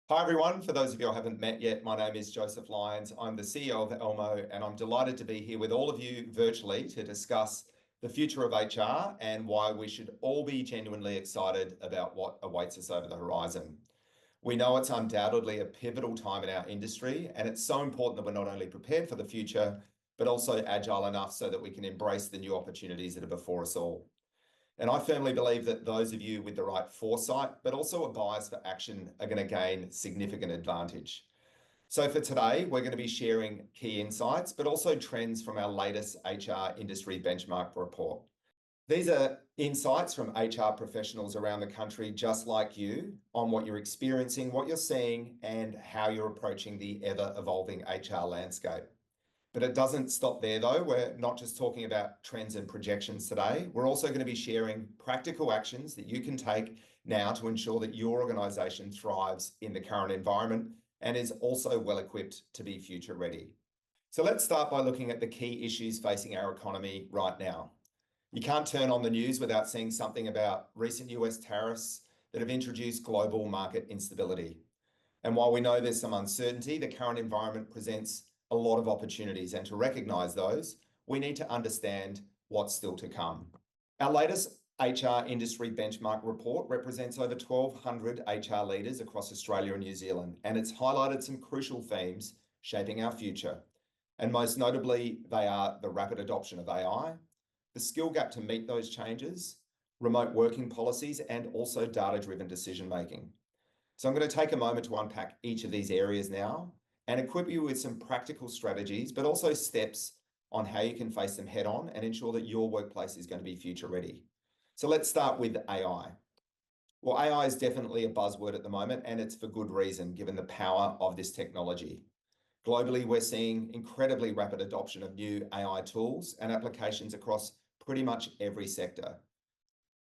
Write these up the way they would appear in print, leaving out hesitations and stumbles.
Hi everyone, for those of you I haven't met yet, my name is Joseph Lyons. I'm the CEO of ELMO and I'm delighted to be here with all of you virtually to discuss the future of HR and why we should all be genuinely excited about what awaits us over the horizon. We know it's undoubtedly a pivotal time in our industry and it's so important that we're not only prepared for the future, but also agile enough so that we can embrace the new opportunities that are before us all. And I firmly believe that those of you with the right foresight, but also a bias for action, are going to gain significant advantage. So for today, we're going to be sharing key insights, but also trends from our latest HR industry benchmark report. These are insights from HR professionals around the country, just like you, on what you're experiencing, what you're seeing, and how you're approaching the ever-evolving HR landscape. But it doesn't stop there though. We're not just talking about trends and projections today. We're also going to be sharing practical actions that you can take now to ensure that your organisation thrives in the current environment and is also well equipped to be future ready. So let's start by looking at the key issues facing our economy right now. You can't turn on the news without seeing something about recent US tariffs that have introduced global market instability. And while we know there's some uncertainty, the current environment presents a lot of opportunities, and to recognise those, we need to understand what's still to come. Our latest HR industry benchmark report represents over 1,200 HR leaders across Australia and New Zealand, and it's highlighted some crucial themes shaping our future. And most notably, they are the rapid adoption of AI, the skill gap to meet those changes, remote working policies, and also data-driven decision-making. So I'm going to take a moment to unpack each of these areas now and equip you with some practical strategies, but also steps on how you can face them head on and ensure that your workplace is going to be future ready. So let's start with AI. Well, AI is definitely a buzzword at the moment, and it's for good reason, given the power of this technology. Globally, we're seeing incredibly rapid adoption of new AI tools and applications across pretty much every sector.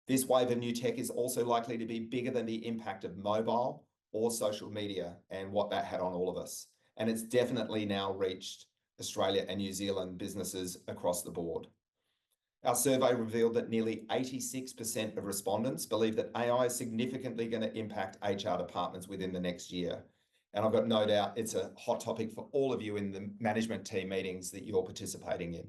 This wave of new tech is also likely to be bigger than the impact of mobile or social media and what that had on all of us. And it's definitely now reached Australia and New Zealand businesses across the board. Our survey revealed that nearly 86% of respondents believe that AI is significantly going to impact HR departments within the next year. And I've got no doubt it's a hot topic for all of you in the management team meetings that you're participating in.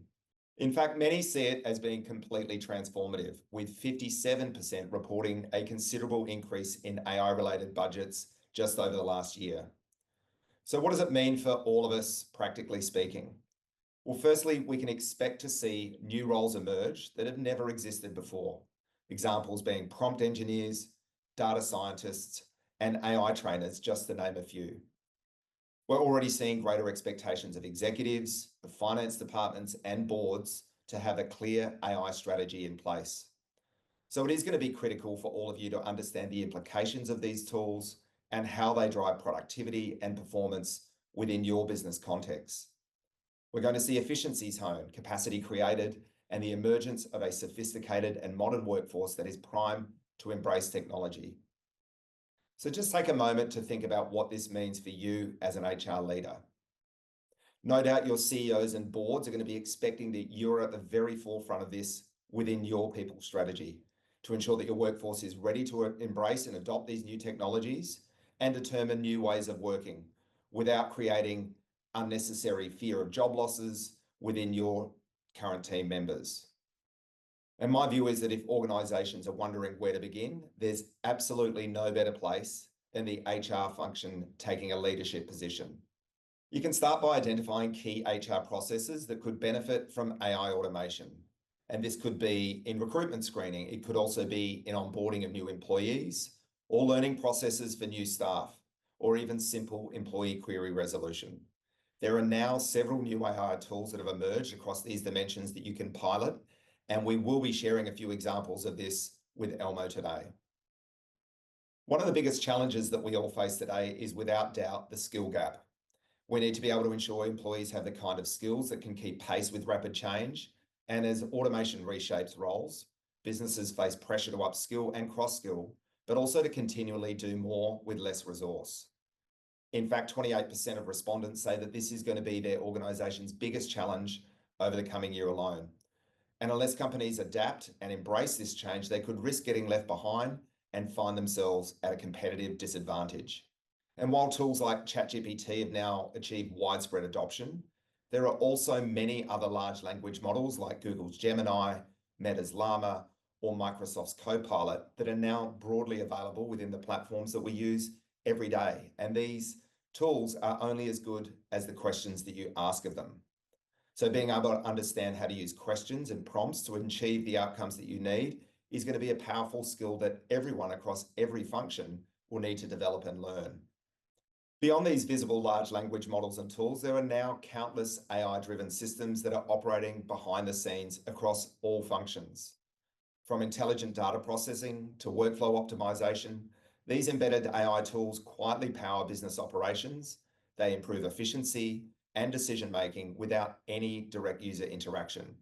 In fact, many see it as being completely transformative, with 57% reporting a considerable increase in AI-related budgets just over the last year. So what does it mean for all of us, practically speaking? Well, firstly, we can expect to see new roles emerge that have never existed before. Examples being prompt engineers, data scientists, and AI trainers, just to name a few. We're already seeing greater expectations of executives, of finance departments, and boards to have a clear AI strategy in place. So it is going to be critical for all of you to understand the implications of these tools and how they drive productivity and performance within your business context. We're going to see efficiencies honed, capacity created, and the emergence of a sophisticated and modern workforce that is primed to embrace technology. So just take a moment to think about what this means for you as an HR leader. No doubt your CEOs and boards are going to be expecting that you're at the very forefront of this within your people strategy to ensure that your workforce is ready to embrace and adopt these new technologies and determine new ways of working without creating unnecessary fear of job losses within your current team members. And my view is that if organisations are wondering where to begin, there's absolutely no better place than the HR function taking a leadership position. You can start by identifying key HR processes that could benefit from AI automation. And this could be in recruitment screening. It could also be in onboarding of new employees or learning processes for new staff, or even simple employee query resolution. There are now several new AI tools that have emerged across these dimensions that you can pilot, and we will be sharing a few examples of this with ELMO today. One of the biggest challenges that we all face today is without doubt the skill gap. We need to be able to ensure employees have the kind of skills that can keep pace with rapid change, and as automation reshapes roles, businesses face pressure to upskill and cross-skill, but also to continually do more with less resource. In fact, 28% of respondents say that this is going to be their organisation's biggest challenge over the coming year alone. And unless companies adapt and embrace this change, they could risk getting left behind and find themselves at a competitive disadvantage. And while tools like ChatGPT have now achieved widespread adoption, there are also many other large language models like Google's Gemini, Meta's Llama, or Microsoft's Copilot that are now broadly available within the platforms that we use every day. And these tools are only as good as the questions that you ask of them. So being able to understand how to use questions and prompts to achieve the outcomes that you need is going to be a powerful skill that everyone across every function will need to develop and learn. Beyond these visible large language models and tools, there are now countless AI-driven systems that are operating behind the scenes across all functions. From intelligent data processing to workflow optimization, these embedded AI tools quietly power business operations. They improve efficiency and decision-making without any direct user interaction.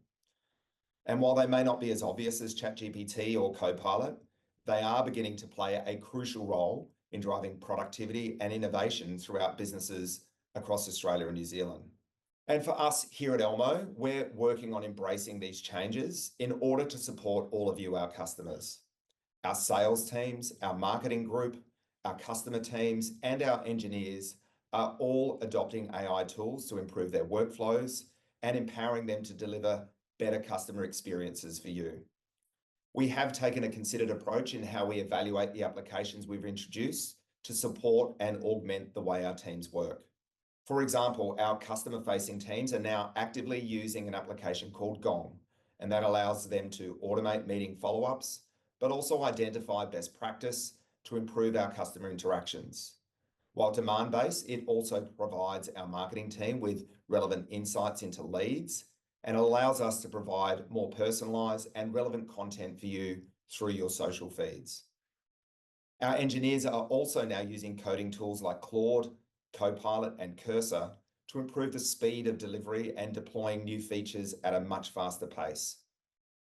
And while they may not be as obvious as ChatGPT or Copilot, they are beginning to play a crucial role in driving productivity and innovation throughout businesses across Australia and New Zealand. And for us here at ELMO, we're working on embracing these changes in order to support all of you, our customers. Our sales teams, our marketing group, our customer teams, and our engineers are all adopting AI tools to improve their workflows and empowering them to deliver better customer experiences for you. We have taken a considered approach in how we evaluate the applications we've introduced to support and augment the way our teams work. For example, our customer-facing teams are now actively using an application called Gong, and that allows them to automate meeting follow-ups, but also identify best practice to improve our customer interactions. While demand-based, it also provides our marketing team with relevant insights into leads and allows us to provide more personalised and relevant content for you through your social feeds. Our engineers are also now using coding tools like Claude, Copilot, and Cursor to improve the speed of delivery and deploying new features at a much faster pace.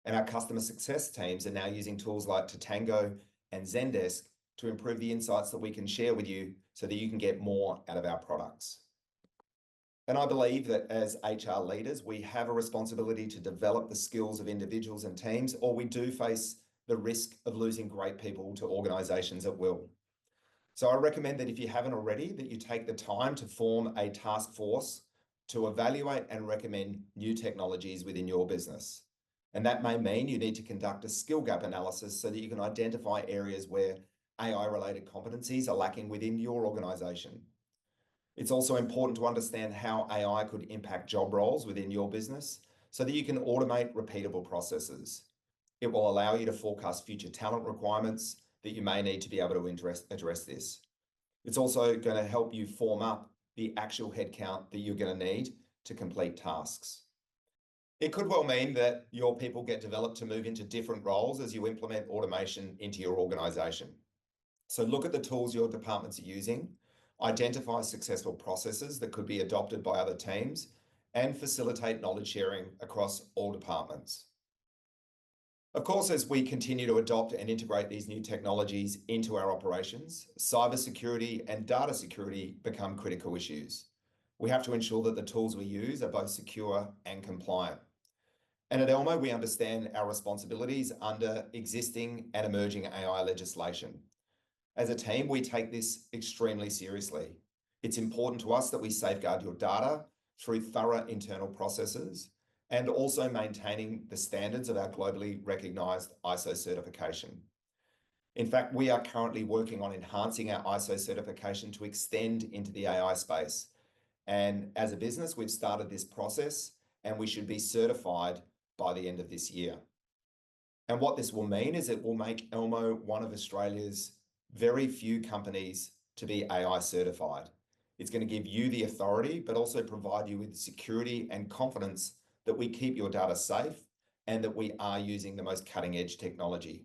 And our customer success teams are now using tools like Tatango and Zendesk to improve the insights that we can share with you so that you can get more out of our products. And I believe that as HR leaders, we have a responsibility to develop the skills of individuals and teams, or we do face the risk of losing great people to organisations at will. So I recommend that if you haven't already, that you take the time to form a task force to evaluate and recommend new technologies within your business. And that may mean you need to conduct a skill gap analysis so that you can identify areas where AI-related competencies are lacking within your organisation. It's also important to understand how AI could impact job roles within your business so that you can automate repeatable processes. It will allow you to forecast future talent requirements that you may need to be able to address this. It's also going to help you form up the actual headcount that you're going to need to complete tasks. It could well mean that your people get developed to move into different roles as you implement automation into your organisation. So look at the tools your departments are using, identify successful processes that could be adopted by other teams, and facilitate knowledge sharing across all departments. Of course, as we continue to adopt and integrate these new technologies into our operations, cybersecurity and data security become critical issues. We have to ensure that the tools we use are both secure and compliant. And at ELMO, we understand our responsibilities under existing and emerging AI legislation. As a team, we take this extremely seriously. It's important to us that we safeguard your data through thorough internal processes and also maintaining the standards of our globally recognised ISO certification. In fact, we are currently working on enhancing our ISO certification to extend into the AI space. And as a business, we've started this process and we should be certified by the end of this year. And what this will mean is it will make ELMO one of Australia's very few companies to be AI certified. It's going to give you the authority, but also provide you with security and confidence that we keep your data safe and that we are using the most cutting edge technology.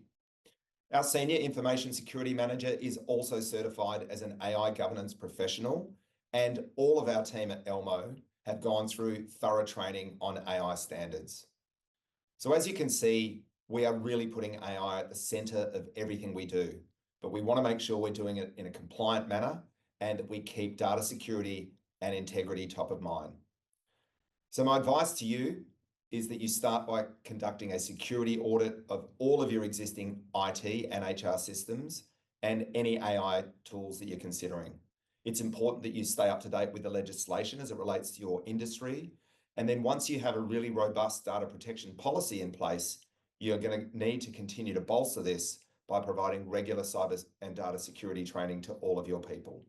Our Senior Information Security Manager is also certified as an AI governance professional, and all of our team at ELMO have gone through thorough training on AI standards. So as you can see, we are really putting AI at the centre of everything we do, but we want to make sure we're doing it in a compliant manner and that we keep data security and integrity top of mind. So my advice to you is that you start by conducting a security audit of all of your existing IT and HR systems and any AI tools that you're considering. It's important that you stay up to date with the legislation as it relates to your industry. And then once you have a really robust data protection policy in place, you're going to need to continue to bolster this by providing regular cyber and data security training to all of your people.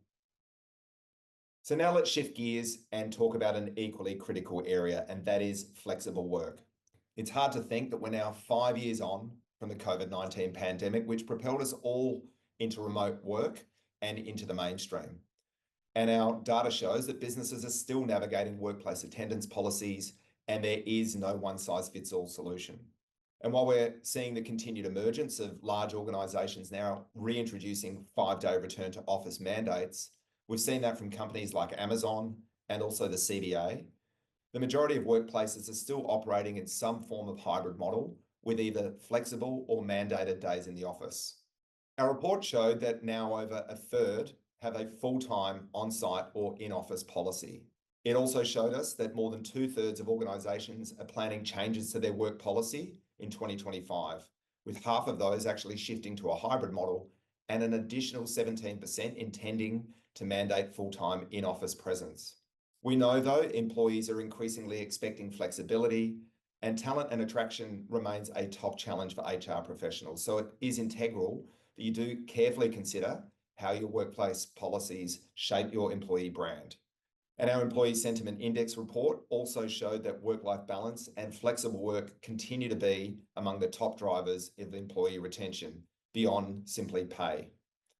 So now let's shift gears and talk about an equally critical area, and that is flexible work. It's hard to think that we're now 5 years on from the COVID-19 pandemic, which propelled us all into remote work and into the mainstream. And our data shows that businesses are still navigating workplace attendance policies, and there is no one-size-fits-all solution. And while we're seeing the continued emergence of large organisations now reintroducing 5-day return to office mandates, we've seen that from companies like Amazon and also the CBA. The majority of workplaces are still operating in some form of hybrid model with either flexible or mandated days in the office. Our report showed that now over a third have a full-time on-site or in-office policy. It also showed us that more than 2/3 of organisations are planning changes to their work policy in 2025, with half of those actually shifting to a hybrid model and an additional 17% intending to mandate full-time in-office presence. We know, though, employees are increasingly expecting flexibility, and talent and attraction remains a top challenge for HR professionals. So it is integral that you do carefully consider how your workplace policies shape your employee brand. And our Employee Sentiment Index report also showed that work-life balance and flexible work continue to be among the top drivers of employee retention beyond simply pay.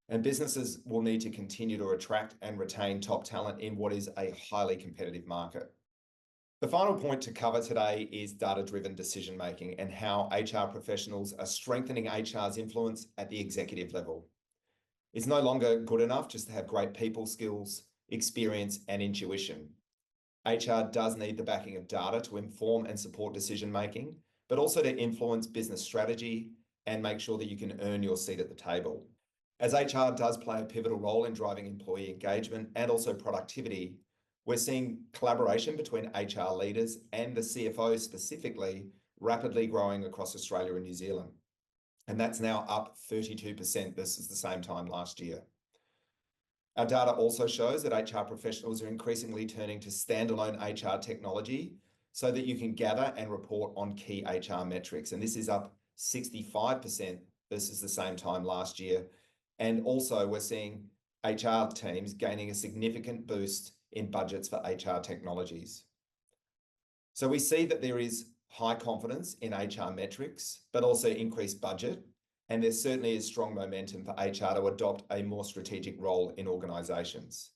And businesses will need to continue to attract and retain top talent in what is a highly competitive market. The final point to cover today is data-driven decision-making and how HR professionals are strengthening HR's influence at the executive level. It's no longer good enough just to have great people skills, experience, and intuition. HR does need the backing of data to inform and support decision-making, but also to influence business strategy and make sure that you can earn your seat at the table. As HR does play a pivotal role in driving employee engagement and also productivity, we're seeing collaboration between HR leaders and the CFO specifically rapidly growing across Australia and New Zealand. And that's now up 32% versus the same time last year. Our data also shows that HR professionals are increasingly turning to standalone HR technology so that you can gather and report on key HR metrics. And this is up 65% versus the same time last year. And also we're seeing HR teams gaining a significant boost in budgets for HR technologies. So we see that there is high confidence in HR metrics, but also increased budget. And there certainly is strong momentum for HR to adopt a more strategic role in organisations.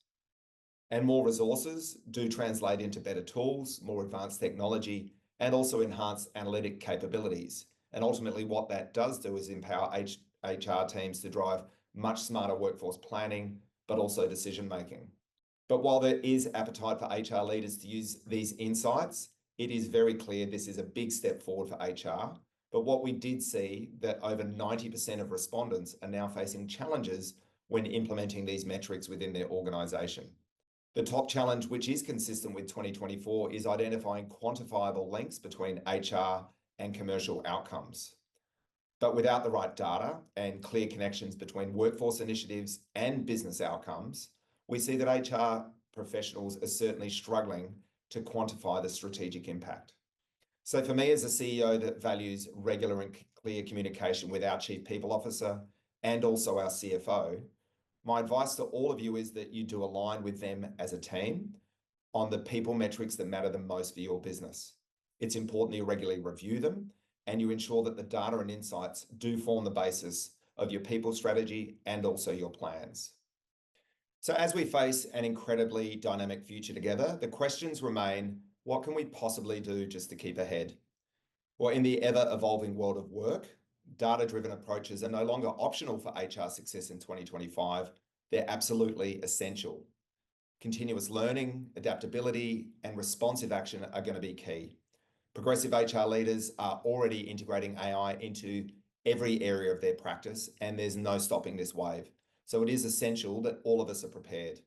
And more resources do translate into better tools, more advanced technology, and also enhanced analytic capabilities. And ultimately what that does do is empower HR teams to drive much smarter workforce planning, but also decision-making. But while there is appetite for HR leaders to use these insights, it is very clear this is a big step forward for HR. But what we did see that over 90% of respondents are now facing challenges when implementing these metrics within their organisation. The top challenge, which is consistent with 2024, is identifying quantifiable links between HR and commercial outcomes. But without the right data and clear connections between workforce initiatives and business outcomes, we see that HR professionals are certainly struggling to quantify the strategic impact. So for me as a CEO that values regular and clear communication with our Chief People Officer and also our CFO, my advice to all of you is that you do align with them as a team on the people metrics that matter the most for your business. It's important that you regularly review them and you ensure that the data and insights do form the basis of your people strategy and also your plans. So as we face an incredibly dynamic future together, the questions remain, what can we possibly do just to keep ahead? Well, in the ever-evolving world of work, data-driven approaches are no longer optional for HR success in 2025. They're absolutely essential. Continuous learning, adaptability, and responsive action are going to be key. Progressive HR leaders are already integrating AI into every area of their practice, and there's no stopping this wave. So it is essential that all of us are prepared.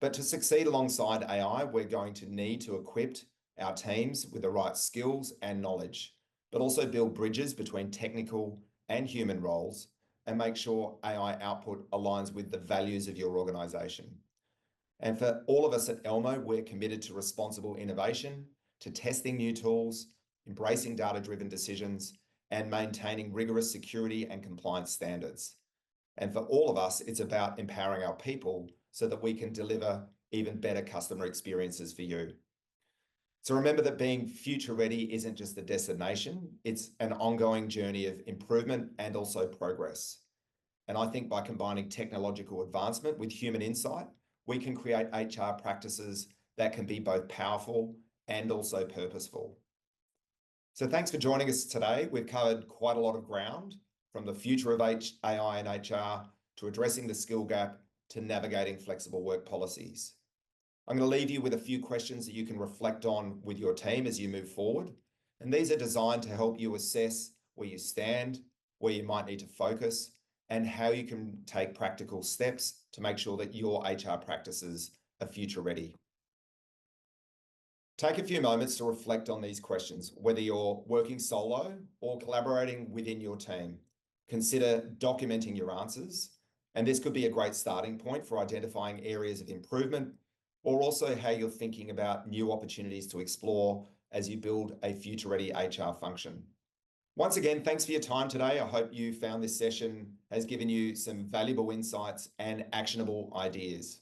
But to succeed alongside AI, we're going to need to equip our teams with the right skills and knowledge, but also build bridges between technical and human roles and make sure AI output aligns with the values of your organisation. And for all of us at ELMO, we're committed to responsible innovation, to testing new tools, embracing data-driven decisions, and maintaining rigorous security and compliance standards. And for all of us, it's about empowering our people so that we can deliver even better customer experiences for you. So remember that being future ready isn't just a destination, it's an ongoing journey of improvement and also progress. And I think by combining technological advancement with human insight, we can create HR practices that can be both powerful and also purposeful. So thanks for joining us today. We've covered quite a lot of ground, from the future of AI and HR to addressing the skill gap to navigating flexible work policies. I'm going to leave you with a few questions that you can reflect on with your team as you move forward. And these are designed to help you assess where you stand, where you might need to focus, and how you can take practical steps to make sure that your HR practices are future ready. Take a few moments to reflect on these questions, whether you're working solo or collaborating within your team. Consider documenting your answers, and this could be a great starting point for identifying areas of improvement, or also how you're thinking about new opportunities to explore as you build a future-ready HR function. Once again, thanks for your time today. I hope you found this session has given you some valuable insights and actionable ideas.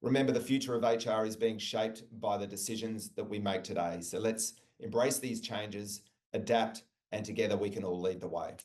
Remember, the future of HR is being shaped by the decisions that we make today. So let's embrace these changes, adapt, and together we can all lead the way.